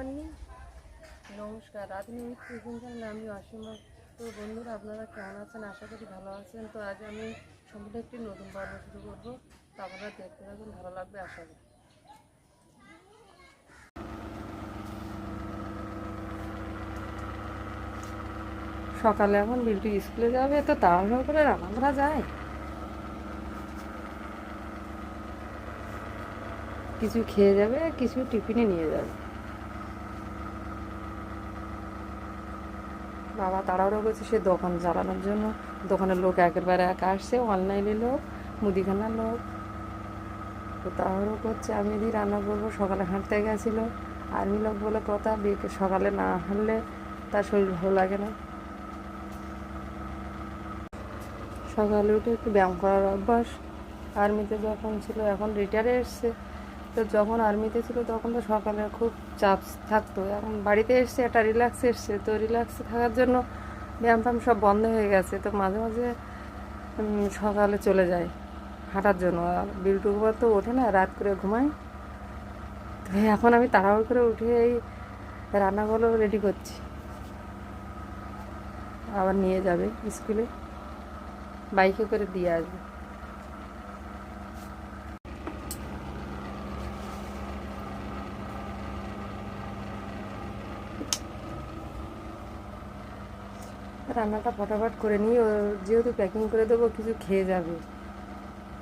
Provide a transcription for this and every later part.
Morning, নমস্কার। রাধুনী tiffin চ্যানেলে আমি অসীম। তো বন্ধুরা, আপনারা কেমন আছেন? আশা করি ভালো আছেন। তো আজ আমি সম্পূর্ণ একটি নতুন পর্ব শুরু করবো। তো আপনারা দেখতে থাকুন, ভালো লাগবে আশা করি। সকালে এখন বিল্টু স্কুলে যাবে, তো তাড়াহুড়ো করে রান্না করা যায়? কিছু খেয়ে যাবে, কিছু টিফিনে নিয়ে যাবে। বাবা তাড়াহুড়ো করছে সে দোকান চালানোর জন্য। দোকানের লোক একেবারে একা আসছে, অনলাইনে লোক, মুদিখানার লোক। তো তাড়াহুড়ো করছে। আমি এদিকে রান্না করবো। সকালে হাঁটতে গেছিলো। আর্মি লোক বলে কথা, সকালে না হাঁটলে তার শরীর ভালো লাগে না। সকালে উঠে একটু ব্যায়াম করার অভ্যাস। আর্মিতে যখন ছিল, এখন রিটায়ারে এসছে। তো যখন আর্মিতে ছিল তখন তো সকালে খুব চাপ থাকতো। এখন বাড়িতে এসছে, একটা রিল্যাক্স এসছে। তো রিল্যাক্সে থাকার জন্য ব্যায়াম ট্যায়াম সব বন্ধ হয়ে গেছে। তো মাঝে মাঝে সকালে চলে যায় হাঁটার জন্য। আর বিল্টুকুমার তো ওঠে না, রাত করে ঘুমায়। তো এখন আমি তাড়াহুড়ো করে উঠে এই রান্নাগুলো রেডি করছি। আবার নিয়ে যাবে স্কুলে, বাইকে করে দিয়ে আসবে। রান্নাটা ফটাফট করে নিই, ও যেহেতু প্যাকিং করে দেবো, কিছু খেয়ে যাবে।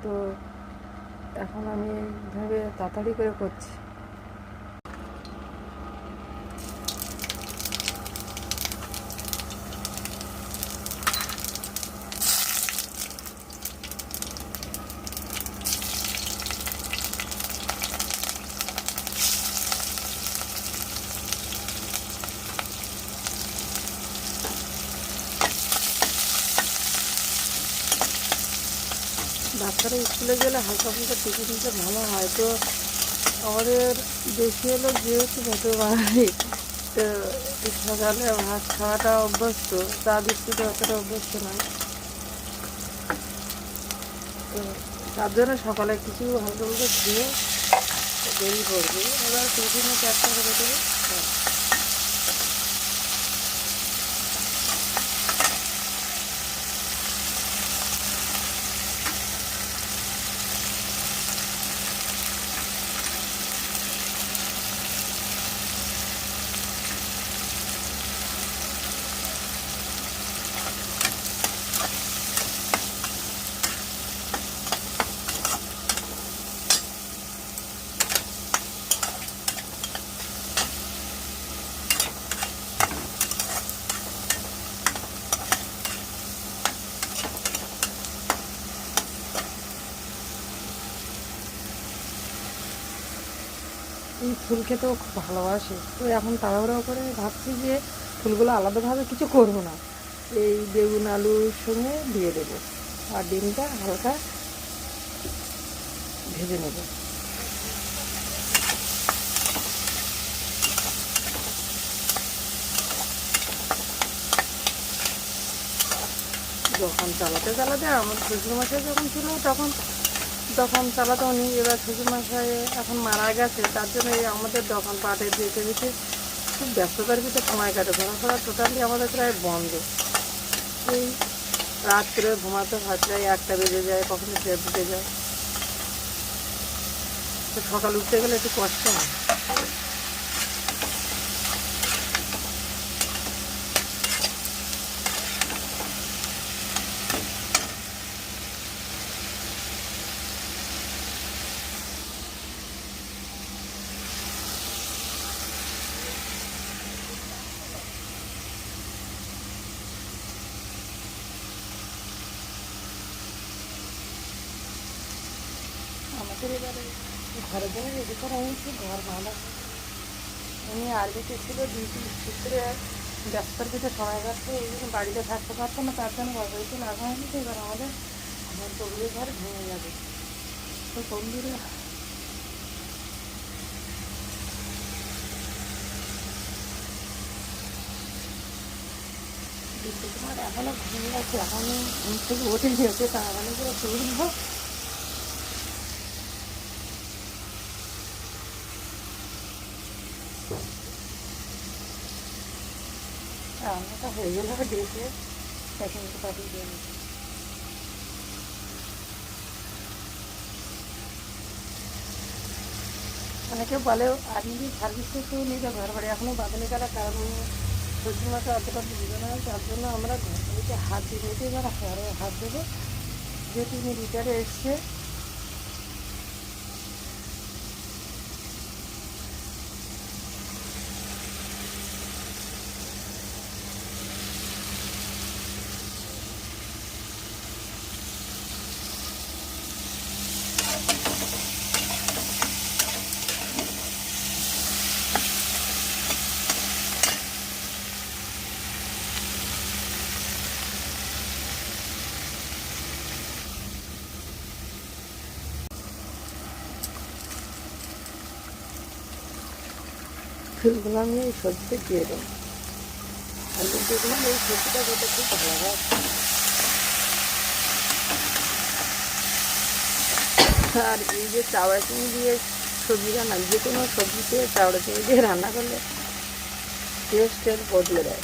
তো এখন আমি এইভাবে তাড়াতাড়ি করে করছি। বাচ্চারা স্কুলে গেলে হালকা ফুলকা টিফিন নিতে ভালো হয়। তো আমাদের বেশি হলো যেহেতু ভেতর বাড়ি, তো সকালে ভাত খাওয়াটা অভ্যস্ত, চা বিস্কুটে অতটা অভ্যস্ত নয়। তো তার জন্য সকালে কিছু হালকা ফুলকা খেয়ে দেরি করবে। এবার টিফিনে চারটা করে দেবে। এই ফুল খেতেও খুব ভালোবাসে। তো এখন তাড়াহুড়ো করে ভাবছি যে ফুলগুলো আলাদাভাবে কিছু করবো না, এই বেগুন আলুর সঙ্গে দিয়ে দেবো, আর ডিমটা হালকা ভেজে নেব। যখন চালাতে চালাতে আমার শ্বশুরমশাই যখন ছিল তখন চালাতে উনি, এবার শ্বশুরমশাই এখন মারা গেছে। তার জন্য এই আমাদের দোকানপাটে যেতে যেতে খুব ব্যস্ততার ভিতরে সময় কাটে। ঘোরাফেরা টোটালি আমাদের প্রায় বন্ধ। এই রাত্রে ঘুমাতে হয় প্রায় 1টা বেজে যায়, কখনো 1:30 বেজে যায়। তো সকাল উঠতে গেলে একটু কষ্ট হয়। আমাদের এবারে ঘরের জন্য রেডি করা হয়েছে, ঘর বাঁধা। উনি আরবিতে ছিল, ডিউটি সূত্রে ব্যস্ততার ভিতরে সময় কাটছে, এই জন্য বাড়িতে থাকতে পারতো না। তার জন্য ঘর বাড়িতে লাগা হয়নি। তো এবার আমাদের আমার তবুয়ের ঘর ভেঙে যাবে। তো বন্ধুরা, তোমার এখনও ঘুম লাগছে, এখনও ঘুম থেকে ওঠে যেতে তাড়াতাড়ি করে তুলব। রান্নাটা হয়ে গেলে ডেকে প্যাকিংটা পাঠিয়ে দিয়ে দিই। অনেকে বলে আর্মি সার্ভিস থেকেও নিজে ঘর বাড়ি এখনও বাঁধেনি গেলে, কারণ শ্বশুরমাকে অতটা বুঝবে না, তার জন্য আমরা ঘর বাড়িতে হাত দিয়ে নিতে এবার হাত দেবো। যেহেতু উনি রিটায়ারে এসছে, ফুলগুলো আমি এই সবজিতে দিয়ে দেবো। আলু দেখলাম এই সবজিটা খেতে খুব ভালো হয়। আর এই যে চাউড়া চিনি দিয়ে সবজি রান্না, যে কোনো সবজিতে চাউড়া চিনি দিয়ে রান্না করলে টেস্টের বদলে দেয়।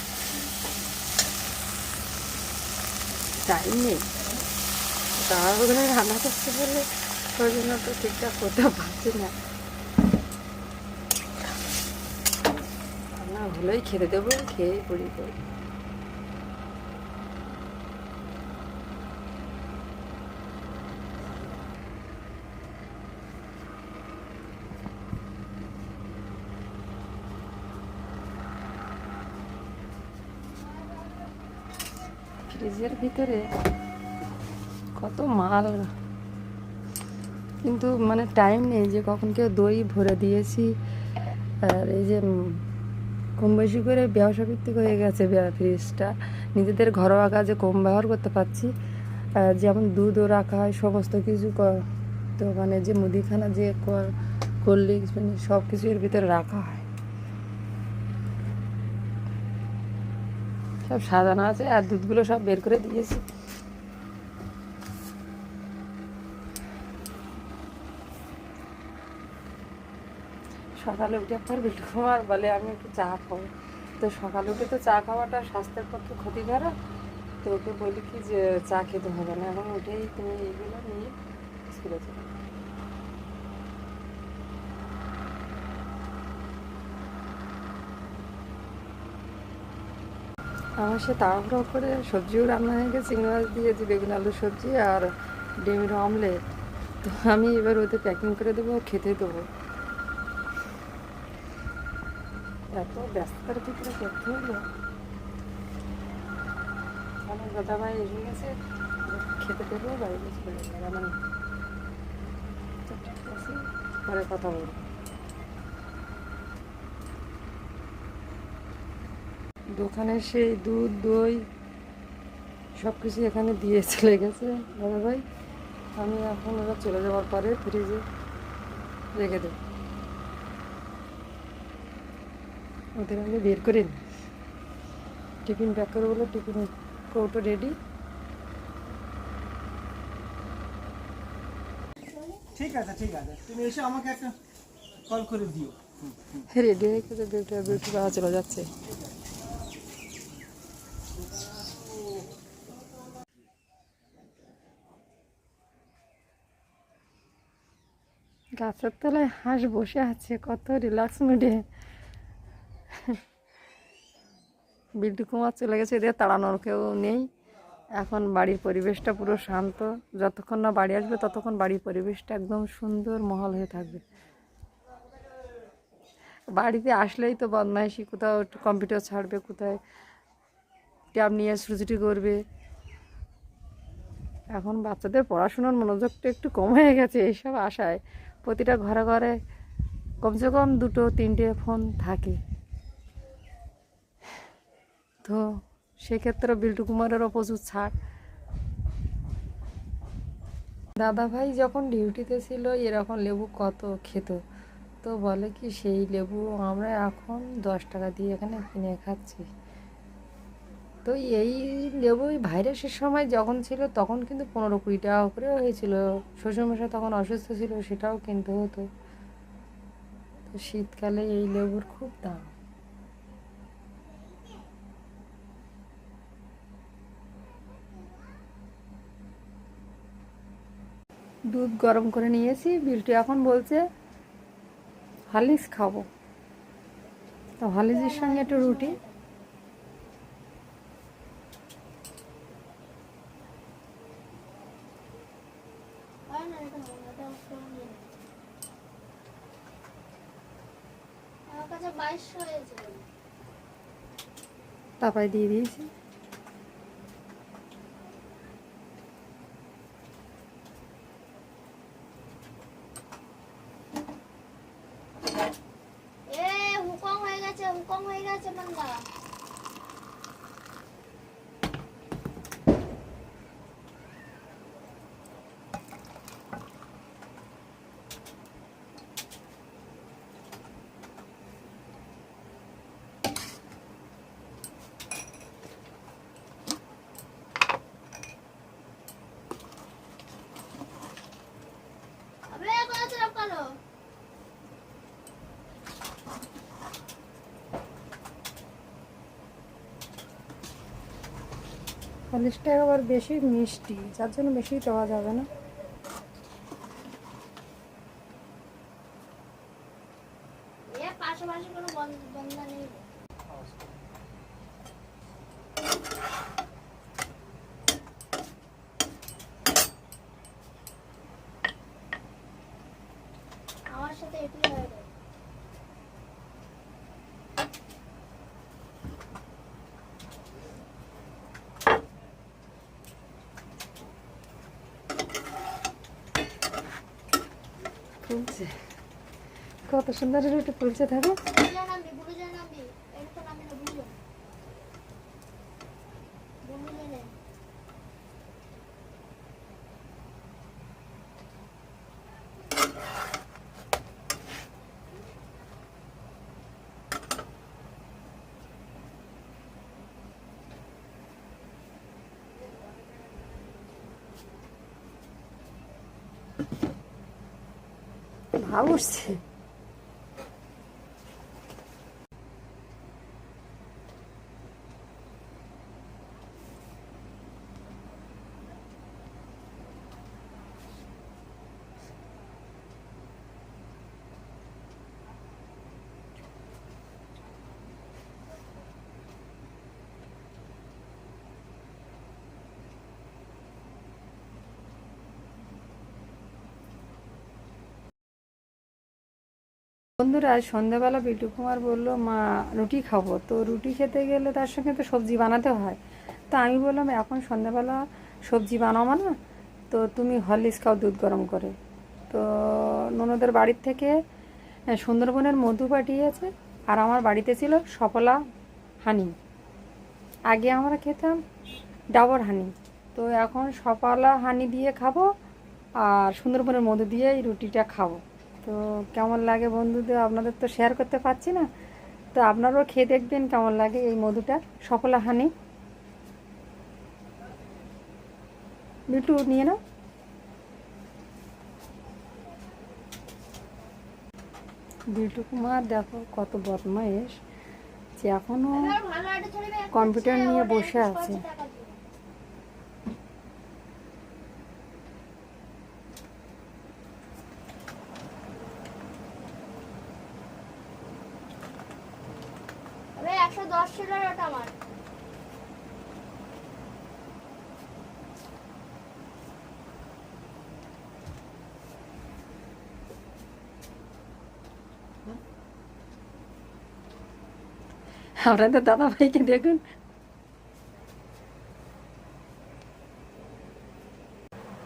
টাইম নেই, তাহলে রান্না করতে পারলে ওই জন্য তো ঠিকঠাক করতে পারছি না। রান্না হলেই খেতে দেবো, খেয়ে পড়ি করি। ফ্রিজের ভিতরে কত মাল, কিন্তু মানে টাইম নেই যে কখন কেউ দই ভরে দিয়েছি। আর এই যে কম বেশি করে ব্যবসা ভিত্তিক হয়ে গেছে ফ্রিজটা, নিজেদের ঘরোয়া কাজে কম ব্যবহার করতে পারছি। যেমন দুধও রাখা হয়, সমস্ত কিছু তো মানে যে মুদিখানা যে কোল্ড ড্রিঙ্কস মানে সব কিছু এর ভিতরে রাখা হয়, সব সাজানো আছে। আর দুধগুলো সব বের করে দিয়েছি। সকালে উঠে একবার বিট্টু কুমার বলে আমি একটু চা খাবো, তো সকালে উঠে তো চা খাওয়াটা স্বাস্থ্যের পক্ষে ক্ষতিকারক। তো ওকে বলি কি যে চা খেতে হবে না, এখন উঠেই তুমি এইগুলো নিয়ে স্কুলে যাবে। আমার সে তাড়াহুড়ো করে সবজিও রান্না হয়ে গেছে, চিংড়ি মাছ দিয়েছি, বেগুন আলুর সবজি আর ডিমের অমলেট। তো আমি এবার ওদের প্যাকিং করে দেবো, খেতে দেবো। এত ব্যস্ততার ভিতরে করতে হলো। আমার দাদা ভাই এসে গেছে, খেতে দেবো, বাড়িতে চলে যাবে। আমার ঠিক আছে, পরে কথা বলবো। দোকানে সেই দুধ দই সব কিছু এখানে দিয়ে চলে গেছে দাদা ভাই। আমি এখন ওরা চলে যাওয়ার পরে ফ্রিজে রেখে দেবো। ওদের আমি বের করে নিই, টিফিন প্যাক করে বলে টিফিন কৌটো রেডি। ঠিক আছে ঠিক আছে, তুমি এসে আমাকে একটা কল করে দিও। রেডি হয়ে গেছে, বিউটি পাওয়া চলে যাচ্ছে। গাছের তলায় হাঁস বসে আছে কত রিল্যাক্স মুডে। বিট্টু কুমার চলে গেছে, এদের তাড়ানোর কেউ নেই। এখন বাড়ির পরিবেশটা পুরো শান্ত, যতক্ষণ না বাড়ি আসবে ততক্ষণ বাড়ির পরিবেশটা একদম সুন্দর মহল হয়ে থাকবে। বাড়িতে আসলেই তো বদমাইশি, কোথাও একটু কম্পিউটার ছাড়বে, কোথায় ট্যাব নিয়ে ছুটি করবে। এখন বাচ্চাদের পড়াশোনার মনোযোগটা একটু কম হয়ে গেছে এইসব আশায়। প্রতিটা ঘরে ঘরে কমসে কম 2-3টে ফোন থাকে। তো সেক্ষেত্রে বিল্টু কুমারেরও প্রচুর ছাড়। দাদা ভাই যখন ডিউটিতে ছিল এরকম লেবু কত খেত, তো বলে কি সেই লেবু আমরা এখন 10 টাকা দিয়ে এখানে কিনে খাচ্ছি। তো এই লেবু ভাইরাসের সময় যখন ছিল তখন কিন্তু 15-20 টাকা করে হয়েছিল। শ্বশুরমশাই তখন অসুস্থ ছিল, সেটাও কিনতে হতো। তো শীতকালে এই লেবুর খুব দাম। দুধ গরম করে নিয়েছি। বিল্টু এখন বলছে হরলিক্স খাবো, তো হরলিক্সের সঙ্গে একটু রুটি। তারপরে দিয়ে দিয়েছি। হুকম হয়ে গেছে বান্দা। আবে কত রাখলো? হরলিক্সটা আবার বেশি মিষ্টি, যার জন্য বেশি দেওয়া যাবে না। এ পাশাপাশি কোনো বন্ধ নেই। আমার সাথে এটি হয়ে গেল। ফুলছে, কত সুন্দর রুটি ফুলছে থাকে। বুড়ো যায় নামবি, এই তো নামবি না বুঝলো। বুড়ো যায় ভাব উঠছে। বন্ধুরা, আজ সন্ধ্যাবেলা বিটু কুমার বললো মা রুটি খাবো, তো রুটি খেতে গেলে তার সঙ্গে তো সবজি বানাতে হয়। তো আমি বললাম এখন সন্ধ্যাবেলা সবজি বানাবো না, তো তুমি হরলিক্স খাও দুধ গরম করে। তো ননদের বাড়ির থেকে সুন্দরবনের মধু পাঠিয়েছে, আর আমার বাড়িতে ছিল সফলা হানি। আগে আমরা খেতাম ডাবর হানি, তো এখন সফলা হানি দিয়ে খাবো আর সুন্দরবনের মধু দিয়ে এই রুটিটা খাবো। তো কেমন লাগে বন্ধুদের, আপনাদের তো শেয়ার করতে পারছি না, তো আপনারাও খেয়ে দেখবেন কেমন লাগে এই মধুটা, সফলা হানি। বিটু নিয়ে নাও। বিটু কুমার দেখো কত বদমাইশ, যে এখনো ভালো আইডি ধরে কম্পিউটার নিয়ে বসে আছে। আরে 110 ছিল ওটা আমার। আপনাদের দাদা ভাইকে দেখুন,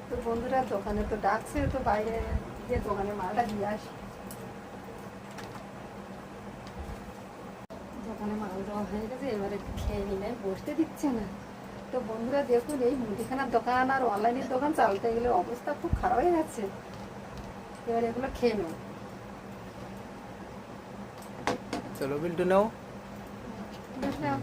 তো বন্ধুরা দোকানে তো ডাকছে, তো বাইরে গিয়ে দোকানে মালটা দিয়ে আসি। দোকানে মাল দেওয়া হয়ে গেছে, এবারে খেয়ে নিলে বসতে দিচ্ছে না। তো বন্ধুরা দেখুন, এই মুদিখানার দোকান আর অনলাইনের দোকান চালাতে গেলে অবস্থা খুব খারাপ হয়ে যাচ্ছে। এবার এগুলো খেয়ে নেব। চলো বিল্টু নাও। বুঝলাম।